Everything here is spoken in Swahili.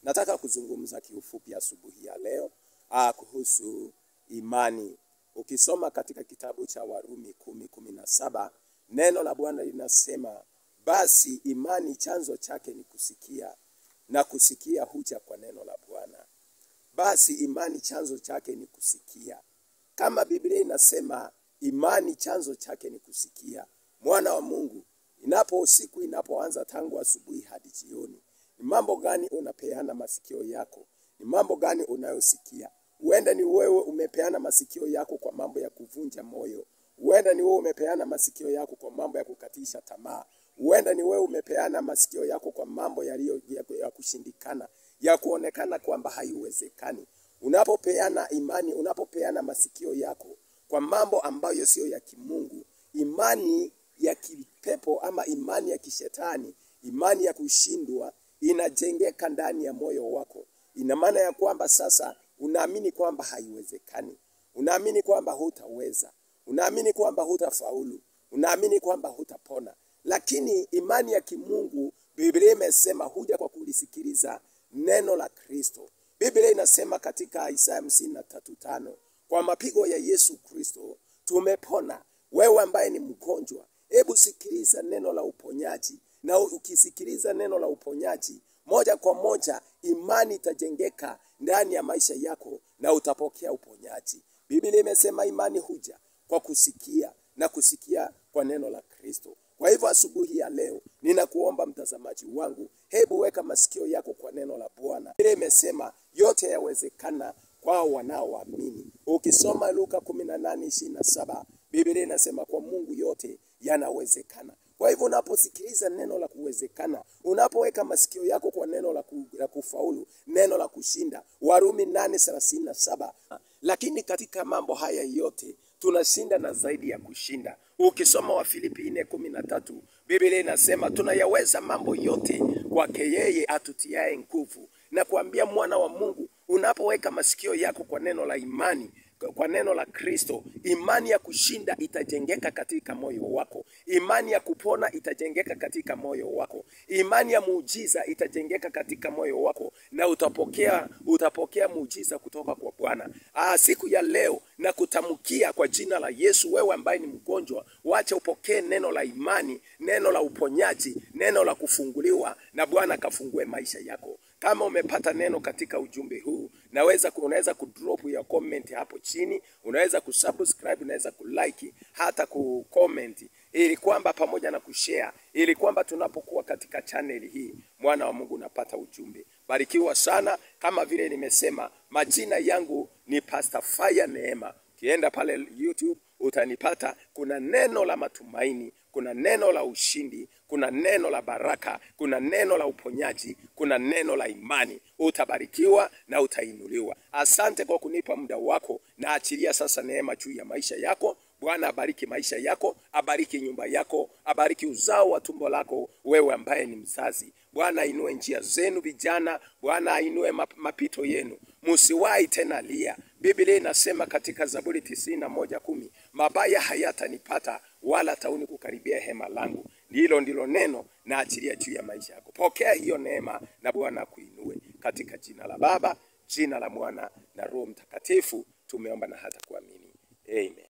Nataka kuzungumza kiufupi asubuhi ya leo kuhusu imani. Ukisoma katika kitabu cha Warumi 10:17, neno la Bwana linasema, basi imani chanzo chake ni kusikia, na kusikia huja kwa neno la Bwana. Basi imani chanzo chake ni kusikia. Kama Biblia inasema imani chanzo chake ni kusikia, mwana wa Mungu, usiku inapoanza tangu asubuhi hadi jioni, ni mambo gani unapeana masikio yako? Ni mambo gani unayosikia? Huenda ni wewe umepeana masikio yako kwa mambo ya kuvunja moyo. Huenda ni wewe umepeana masikio yako kwa mambo ya kukatisha tamaa. Huenda ni wewe umepeana masikio yako kwa mambo ya kushindikana, ya kuonekana kwamba haiwezekani. Unapopeana imani, unapopeana masikio yako kwa mambo ambayo sio ya kimungu, imani ya kipepo ama imani ya kishetani, imani ya kushindwa, inajengeka ndani ya moyo wako. Ina maana ya kwamba sasa unaamini kwamba haiwezekani. Unaamini kwamba hutaweza. Unaamini kwamba hutafaulu. Unaamini kwamba hutapona. Lakini imani ya kimungu, Biblia imesema huja kwa kulisikiliza neno la Kristo. Biblia inasema katika Isaya 53:5, kwa mapigo ya Yesu Kristo tumepona. Wewe ambaye ni mgonjwa, hebu sikiliza neno la uponyaji. Na ukisikiliza neno la uponyaji, moja kwa moja imani itajengeka ndani ya maisha yako na utapokea uponyaji. Biblia imesema imani huja kwa kusikia, na kusikia kwa neno la Kristo. Kwa hivyo asubuhi ya leo ninakuomba mtazamaji wangu, hebu weka masikio yako kwa neno la Bwana. Biblia imesema yote yawezekana kwao wanaoamini. Ukisoma Luka 18:27, Biblia inasema kwa Mungu yote yanawezekana. Kwa hivyo unaposikiliza neno la kuwezekana, unapoweka masikio yako kwa neno la kufaulu, neno la kushinda, Warumi 8:37. Lakini katika mambo haya yote tunashinda na zaidi ya kushinda. Ukisoma Wafilipi 4:13, Biblia inasema tunayaweza mambo yote kwake yeye atutiaye nguvu. Na kuambia mwana wa Mungu, unapoweka masikio yako kwa neno la imani, kwa neno la Kristo, imani ya kushinda itajengeka katika moyo wako. Imani ya kupona itajengeka katika moyo wako. Imani ya muujiza itajengeka katika moyo wako, na utapokea muujiza kutoka kwa Bwana. Siku ya leo na kutamkia kwa jina la Yesu, wewe ambaye ni mgonjwa, wacha upokee neno la imani, neno la uponyaji, neno la kufunguliwa, na Bwana kafungue maisha yako. Kama umepata neno katika ujumbe huu, unaweza kudrop ya comment hapo chini, unaweza kusubscribe, unaweza kulike, hata kucomment, ili kwamba pamoja na kushare, ili kwamba tunapokuwa katika channel hii, mwana wa Mungu unapata ujumbe. Barikiwa sana. Kama vile nimesema, majina yangu ni Pastor Fire Neema. Ukienda pale YouTube utanipata. Kuna neno la matumaini, kuna neno la ushindi, kuna neno la baraka, kuna neno la uponyaji, kuna neno la imani. Utabarikiwa na utainuliwa. Asante kwa kunipa muda wako, na achilia sasa neema juu ya maisha yako. Bwana abariki maisha yako, abariki nyumba yako, abariki uzao wa tumbo lako, wewe ambaye ni mzazi. Bwana ainue njia zenu vijana, Bwana ainue mapito yenu. Msiwahi tena lia. Biblia inasema katika Zaburi 91:10, mabaya hayatanipata wala tauni kukaribia hema langu. Hilo ndilo neno na achilia juu ya maisha yako. Pokea hiyo neema na Bwana kuinue katika jina la Baba, jina la Mwana na Roho Mtakatifu. Tumeomba na hata kuamini. Amen.